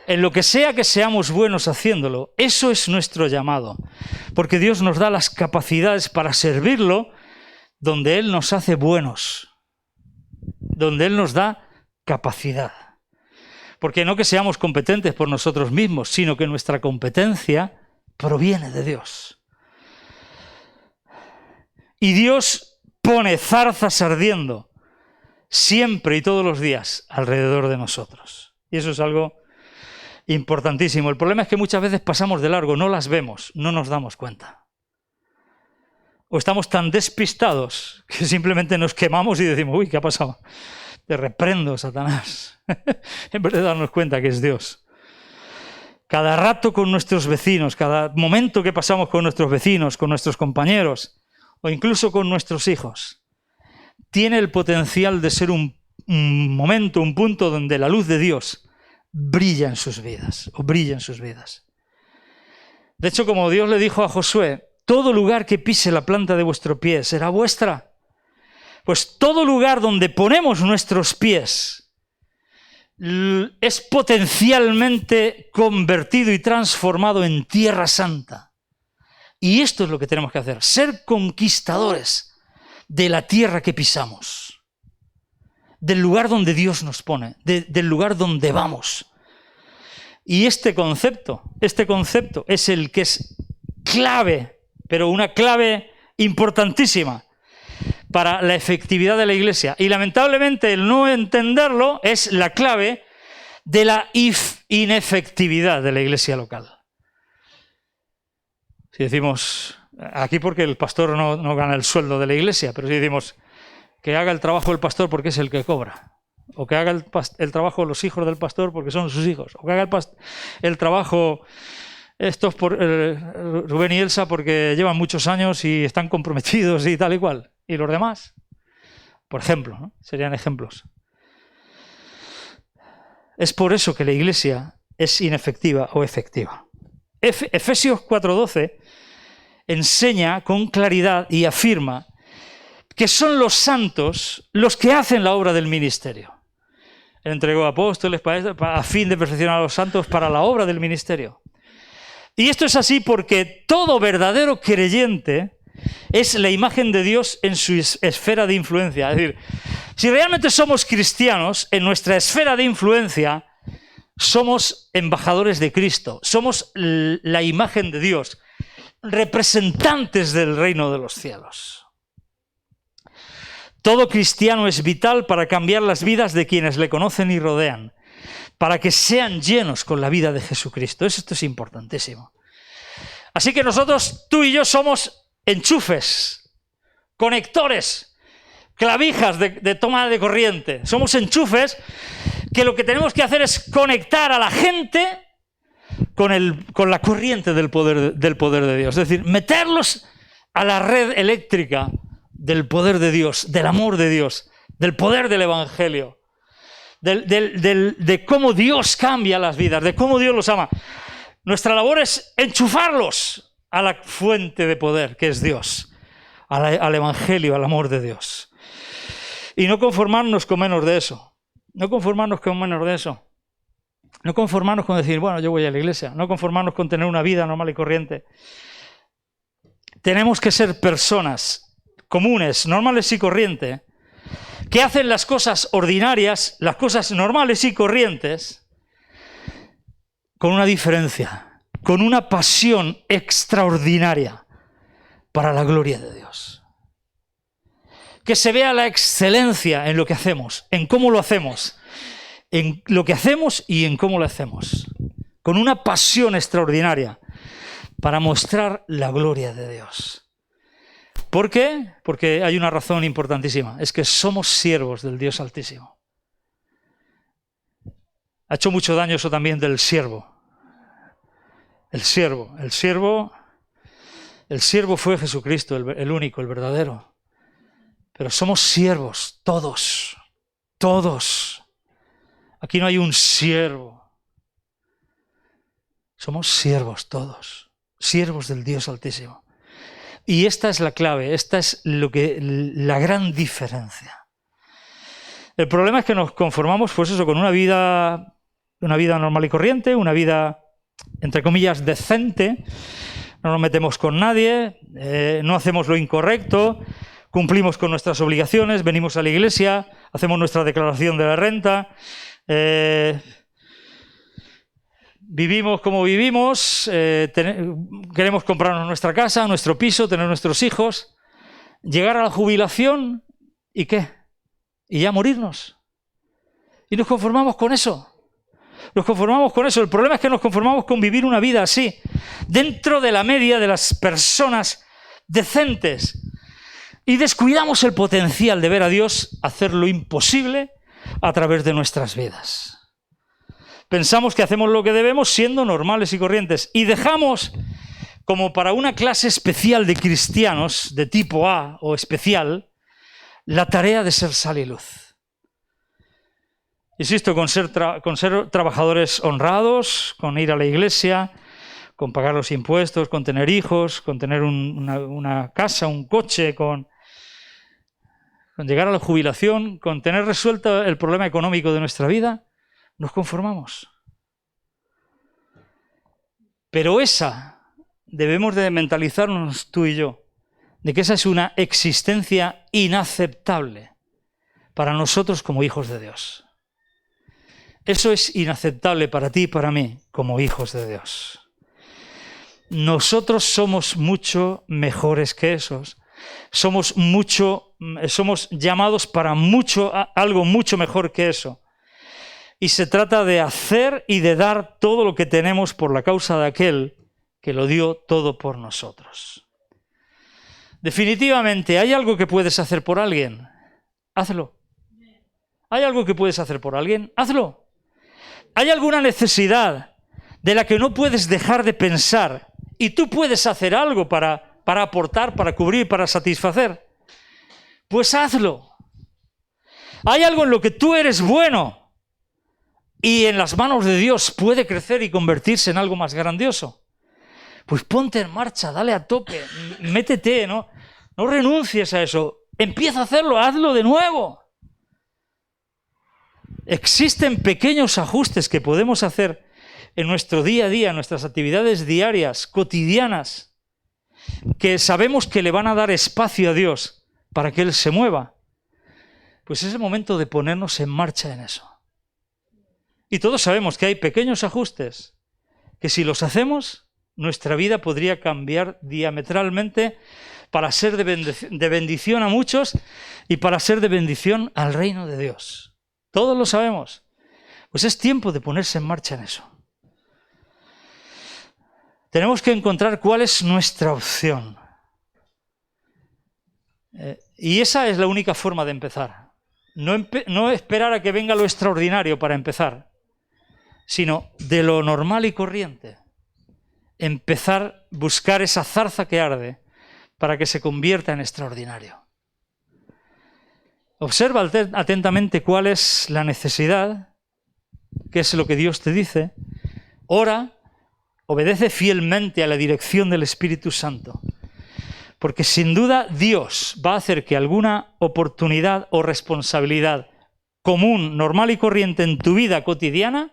En lo que sea que seamos buenos haciéndolo, eso es nuestro llamado. Porque Dios nos da las capacidades para servirlo donde Él nos hace buenos. Donde Él nos da capacidad. Porque no que seamos competentes por nosotros mismos, sino que nuestra competencia proviene de Dios. Y Dios pone zarzas ardiendo siempre y todos los días alrededor de nosotros. Y eso es algo importantísimo. El problema es que muchas veces pasamos de largo, no las vemos, no nos damos cuenta. O estamos tan despistados que simplemente nos quemamos y decimos, uy, ¿qué ha pasado? Te reprendo, Satanás. En vez de darnos cuenta que es Dios. Cada rato con nuestros vecinos, cada momento que pasamos con nuestros vecinos, con nuestros compañeros o incluso con nuestros hijos, tiene el potencial de ser un momento, un punto donde la luz de Dios brilla en sus vidas, o brilla en sus vidas. De hecho, como Dios le dijo a Josué, todo lugar que pise la planta de vuestro pie será vuestra. Pues todo lugar donde ponemos nuestros pies es potencialmente convertido y transformado en tierra santa. Y esto es lo que tenemos que hacer, ser conquistadores de la tierra que pisamos, del lugar donde Dios nos pone, del lugar donde vamos. Y este concepto es el que es clave, pero una clave importantísima para la efectividad de la Iglesia. Y lamentablemente el no entenderlo es la clave de la inefectividad de la Iglesia local. Si decimos, aquí porque el pastor no gana el sueldo de la Iglesia, pero si decimos que haga el trabajo del pastor porque es el que cobra, o que haga el trabajo los hijos del pastor porque son sus hijos, o que haga el trabajo estos por Rubén y Elsa porque llevan muchos años y están comprometidos y tal y cual, y los demás, por ejemplo, ¿no? Serían ejemplos. Es por eso que la Iglesia es inefectiva o efectiva. Efesios 4:12 enseña con claridad y afirma que son los santos los que hacen la obra del ministerio. Él entregó apóstoles a fin de perfeccionar a los santos para la obra del ministerio. Y esto es así porque todo verdadero creyente es la imagen de Dios en su esfera de influencia. Es decir, si realmente somos cristianos, en nuestra esfera de influencia somos embajadores de Cristo, somos la imagen de Dios, representantes del reino de los cielos. Todo cristiano es vital para cambiar las vidas de quienes le conocen y rodean, para que sean llenos con la vida de Jesucristo. Esto es importantísimo. Así que nosotros, tú y yo, somos enchufes, conectores, clavijas de toma de corriente. Somos enchufes que lo que tenemos que hacer es conectar a la gente con la corriente del poder de Dios. Es decir, meterlos a la red eléctrica del poder de Dios, del amor de Dios, del poder del Evangelio, de cómo Dios cambia las vidas, de cómo Dios los ama. Nuestra labor es enchufarlos a la fuente de poder que es Dios, al Evangelio, al amor de Dios. Y no conformarnos con menos de eso. No conformarnos con menos de eso. No conformarnos con decir, bueno, yo voy a la iglesia. No conformarnos con tener una vida normal y corriente. Tenemos que ser personas comunes, normales y corrientes, que hacen las cosas ordinarias, las cosas normales y corrientes, con una diferencia, con una pasión extraordinaria para la gloria de Dios. Que se vea la excelencia en lo que hacemos, en cómo lo hacemos, en lo que hacemos y en cómo lo hacemos, con una pasión extraordinaria para mostrar la gloria de Dios. ¿Por qué? Porque hay una razón importantísima, es que somos siervos del Dios Altísimo. Ha hecho mucho daño eso también del siervo. El siervo fue Jesucristo, el único, el verdadero. Pero somos siervos, todos. Aquí no hay un siervo. Somos siervos todos, siervos del Dios Altísimo. Y esta es la clave, esta es la gran diferencia. El problema es que nos conformamos, pues eso, con una vida normal y corriente, una vida, entre comillas, decente. No nos metemos con nadie, no hacemos lo incorrecto, cumplimos con nuestras obligaciones, venimos a la iglesia, hacemos nuestra declaración de la renta, vivimos como vivimos, queremos comprarnos nuestra casa, nuestro piso, tener nuestros hijos, llegar a la jubilación y ¿qué? Y ya morirnos. Y nos conformamos con eso. Nos conformamos con eso. El problema es que nos conformamos con vivir una vida así, dentro de la media de las personas decentes. Y descuidamos el potencial de ver a Dios hacer lo imposible a través de nuestras vidas. Pensamos que hacemos lo que debemos siendo normales y corrientes. Y dejamos, como para una clase especial de cristianos, de tipo A o especial, la tarea de ser sal y luz. Insisto, con ser trabajadores honrados, con ir a la iglesia, con pagar los impuestos, con tener hijos, con tener una casa, un coche, con llegar a la jubilación, con tener resuelto el problema económico de nuestra vida, nos conformamos. Pero debemos de mentalizarnos tú y yo, de que esa es una existencia inaceptable para nosotros como hijos de Dios. Eso es inaceptable para ti y para mí como hijos de Dios. Nosotros somos mucho mejores que esos. Somos llamados para algo mucho mejor que eso. Y se trata de hacer y de dar todo lo que tenemos por la causa de aquel que lo dio todo por nosotros. Definitivamente, ¿hay algo que puedes hacer por alguien? Hazlo. ¿Hay algo que puedes hacer por alguien? Hazlo. ¿Hay alguna necesidad de la que no puedes dejar de pensar y tú puedes hacer algo para aportar, para cubrir, para satisfacer? Pues hazlo. ¿Hay algo en lo que tú eres bueno y en las manos de Dios puede crecer y convertirse en algo más grandioso? Pues ponte en marcha, dale a tope, métete, no renuncies a eso. Empieza a hacerlo, hazlo de nuevo. Existen pequeños ajustes que podemos hacer en nuestro día a día, en nuestras actividades diarias, cotidianas, que sabemos que le van a dar espacio a Dios para que Él se mueva. Pues es el momento de ponernos en marcha en eso. Y todos sabemos que hay pequeños ajustes que si los hacemos, nuestra vida podría cambiar diametralmente para ser de bendición a muchos y para ser de bendición al reino de Dios. Todos lo sabemos. Pues es tiempo de ponerse en marcha en eso. Tenemos que encontrar cuál es nuestra opción. Y esa es la única forma de empezar. No esperar a que venga lo extraordinario para empezar. sino de lo normal y corriente. Empezar a buscar esa zarza que arde para que se convierta en extraordinario. Observa atentamente cuál es la necesidad, qué es lo que Dios te dice. Ora, obedece fielmente a la dirección del Espíritu Santo. Porque sin duda Dios va a hacer que alguna oportunidad o responsabilidad común, normal y corriente en tu vida cotidiana,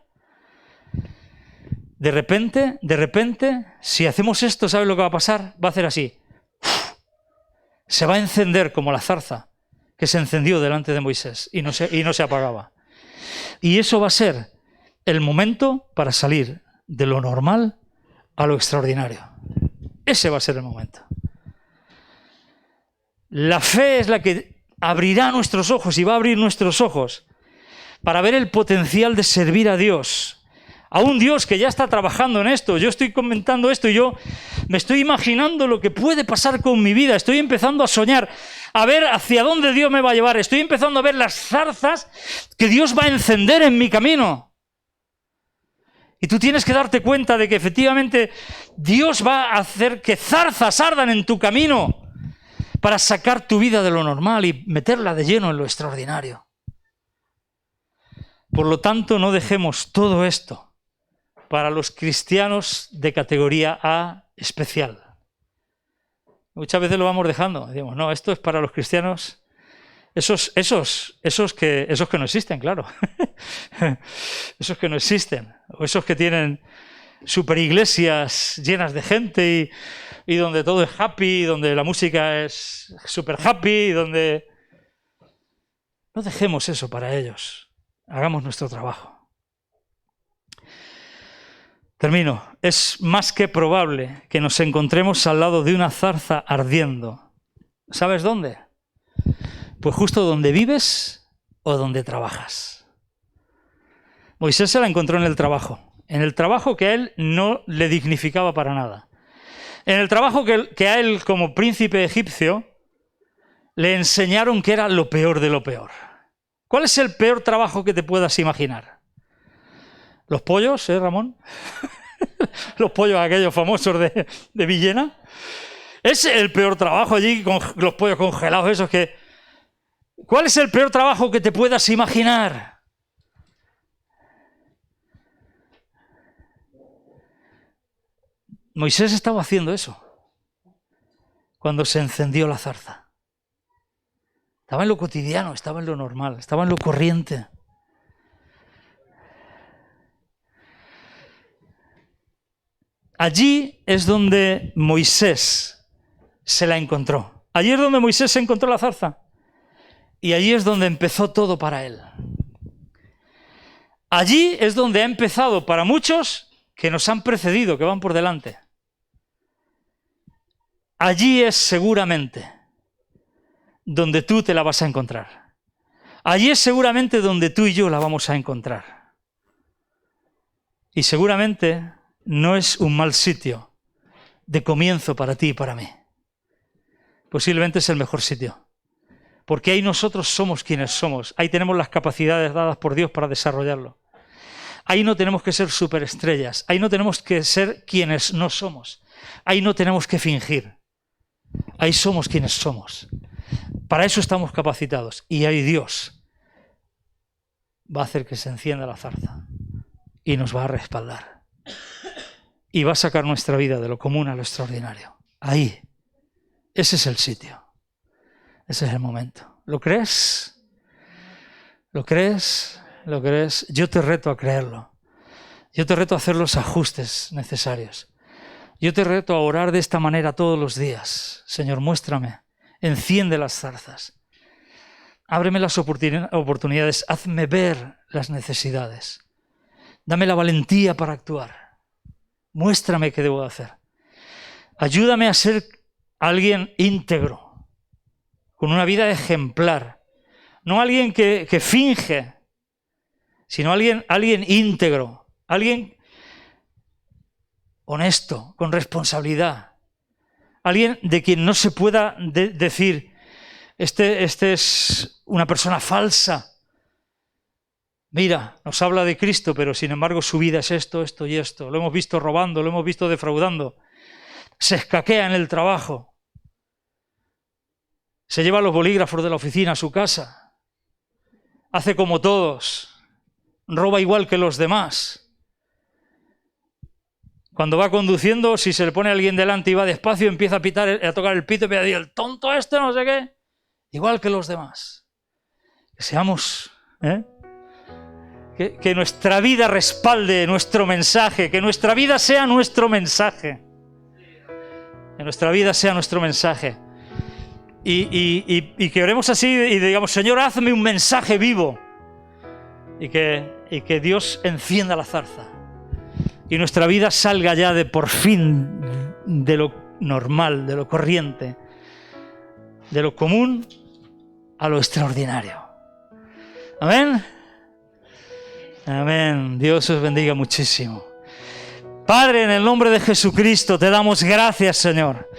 de repente, si hacemos esto, ¿sabes lo que va a pasar? Va a hacer así. Se va a encender como la zarza que se encendió delante de Moisés y no se apagaba. Y eso va a ser el momento para salir de lo normal a lo extraordinario. Ese va a ser el momento. La fe es la que abrirá nuestros ojos y va a abrir nuestros ojos para ver el potencial de servir a Dios. A un Dios que ya está trabajando en esto. Yo estoy comentando esto y yo me estoy imaginando lo que puede pasar con mi vida. Estoy empezando a soñar, a ver hacia dónde Dios me va a llevar. Estoy empezando a ver las zarzas que Dios va a encender en mi camino. Y tú tienes que darte cuenta de que efectivamente Dios va a hacer que zarzas ardan en tu camino para sacar tu vida de lo normal y meterla de lleno en lo extraordinario. Por lo tanto, no dejemos todo esto para los cristianos de categoría A especial. Muchas veces lo vamos dejando. Decimos, no, esto es para los cristianos, esos que no existen, claro. Esos que no existen. O esos que tienen super iglesias llenas de gente y donde todo es happy, donde la música es super happy, donde... No dejemos eso para ellos. Hagamos nuestro trabajo. Termino. Es más que probable que nos encontremos al lado de una zarza ardiendo. ¿Sabes dónde? Pues justo donde vives o donde trabajas. Moisés se la encontró en el trabajo que a él no le dignificaba para nada. En el trabajo que a él, como príncipe egipcio, le enseñaron que era lo peor de lo peor. ¿Cuál es el peor trabajo que te puedas imaginar? ¿Los pollos, Ramón? Los pollos aquellos famosos de Villena. Es el peor trabajo allí con los pollos congelados esos que... ¿Cuál es el peor trabajo que te puedas imaginar? Moisés estaba haciendo eso cuando se encendió la zarza. Estaba en lo cotidiano, estaba en lo normal, estaba en lo corriente. Allí es donde Moisés se la encontró. Allí es donde Moisés se encontró la zarza. Y allí es donde empezó todo para él. Allí es donde ha empezado para muchos que nos han precedido, que van por delante. Allí es seguramente donde tú te la vas a encontrar. Allí es seguramente donde tú y yo la vamos a encontrar. Y seguramente no es un mal sitio de comienzo para ti y para mí. Posiblemente es el mejor sitio. Porque ahí nosotros somos quienes somos. Ahí tenemos las capacidades dadas por Dios para desarrollarlo. Ahí no tenemos que ser superestrellas. Ahí no tenemos que ser quienes no somos. Ahí no tenemos que fingir. Ahí somos quienes somos. Para eso estamos capacitados. Y ahí Dios va a hacer que se encienda la zarza y nos va a respaldar. Y va a sacar nuestra vida de lo común a lo extraordinario. Ahí. Ese es el sitio. Ese es el momento. ¿Lo crees? ¿Lo crees? ¿Lo crees? Yo te reto a creerlo. Yo te reto a hacer los ajustes necesarios. Yo te reto a orar de esta manera todos los días. Señor, muéstrame. Enciende las zarzas. Ábreme las oportunidades. Hazme ver las necesidades. Dame la valentía para actuar. Muéstrame qué debo hacer. Ayúdame a ser alguien íntegro, con una vida ejemplar. No alguien que finge, sino alguien íntegro, alguien honesto, con responsabilidad. Alguien de quien no se pueda decir, este es una persona falsa. Mira, nos habla de Cristo, pero sin embargo su vida es esto, esto y esto. Lo hemos visto robando, lo hemos visto defraudando. Se escaquea en el trabajo. Se lleva los bolígrafos de la oficina a su casa. Hace como todos. Roba igual que los demás. Cuando va conduciendo, si se le pone a alguien delante y va despacio, empieza a pitar, a tocar el pito y a decir, el tonto este, no sé qué. Igual que los demás. Que seamos... Que nuestra vida respalde nuestro mensaje, que nuestra vida sea nuestro mensaje. Que nuestra vida sea nuestro mensaje. Y que oremos así y digamos, Señor, hazme un mensaje vivo. Y que Dios encienda la zarza. Y nuestra vida salga ya de por fin de lo normal, de lo corriente, de lo común a lo extraordinario. Amén. Amén. Dios os bendiga muchísimo. Padre, en el nombre de Jesucristo te damos gracias, Señor.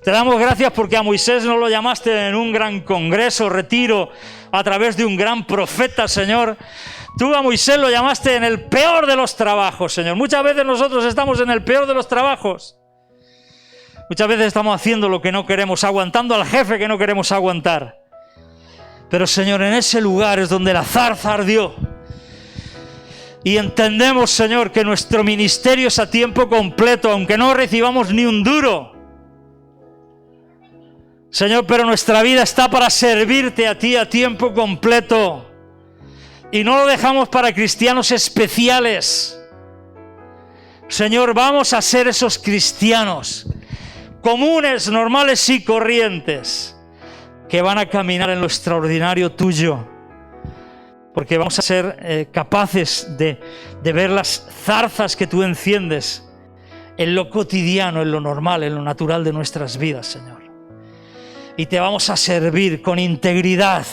Te damos gracias porque a Moisés no lo llamaste en un gran congreso, retiro, a través de un gran profeta, Señor. Tú a Moisés lo llamaste en el peor de los trabajos, Señor. Muchas veces nosotros estamos en el peor de los trabajos. Muchas veces estamos haciendo lo que no queremos, aguantando al jefe que no queremos aguantar. Pero, Señor, en ese lugar es donde la zarza ardió. Y entendemos, Señor, que nuestro ministerio es a tiempo completo, aunque no recibamos ni un duro. Señor, pero nuestra vida está para servirte a ti a tiempo completo. Y no lo dejamos para cristianos especiales. Señor, vamos a ser esos cristianos comunes, normales y corrientes que van a caminar en lo extraordinario tuyo. Porque vamos a ser capaces de ver las zarzas que tú enciendes en lo cotidiano, en lo normal, en lo natural de nuestras vidas, Señor. Y te vamos a servir con integridad.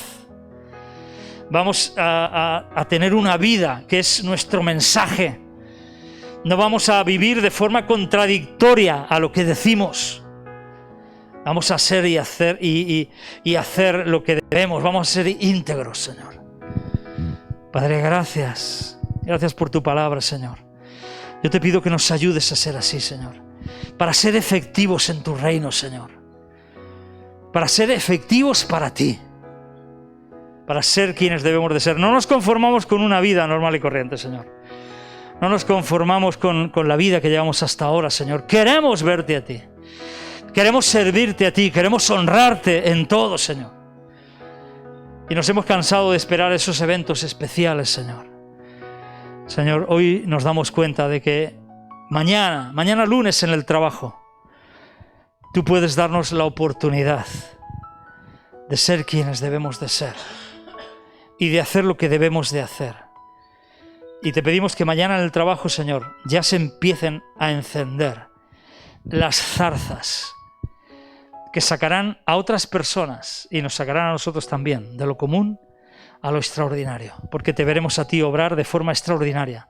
Vamos a tener una vida que es nuestro mensaje. No vamos a vivir de forma contradictoria a lo que decimos. Vamos a ser y hacer lo que debemos. Vamos a ser íntegros, Señor. Padre, gracias. Gracias por tu palabra, Señor. Yo te pido que nos ayudes a ser así, Señor. Para ser efectivos en tu reino, Señor. Para ser efectivos para ti. Para ser quienes debemos de ser. No nos conformamos con una vida normal y corriente, Señor. No nos conformamos con la vida que llevamos hasta ahora, Señor. Queremos verte a ti. Queremos servirte a ti. Queremos honrarte en todo, Señor. Y nos hemos cansado de esperar esos eventos especiales, Señor. Señor, hoy nos damos cuenta de que mañana lunes en el trabajo, tú puedes darnos la oportunidad de ser quienes debemos de ser y de hacer lo que debemos de hacer. Y te pedimos que mañana en el trabajo, Señor, ya se empiecen a encender las zarzas que sacarán a otras personas y nos sacarán a nosotros también de lo común a lo extraordinario, porque te veremos a ti obrar de forma extraordinaria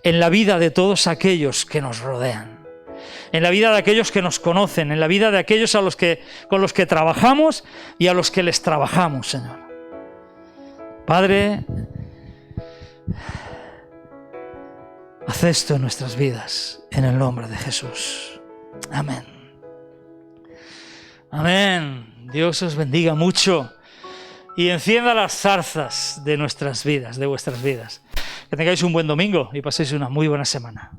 en la vida de todos aquellos que nos rodean, en la vida de aquellos que nos conocen, en la vida de aquellos con los que trabajamos y a los que les trabajamos, Señor. Padre, haz esto en nuestras vidas, en el nombre de Jesús. Amén. Amén. Dios os bendiga mucho y encienda las zarzas de nuestras vidas, de vuestras vidas. Que tengáis un buen domingo y paséis una muy buena semana.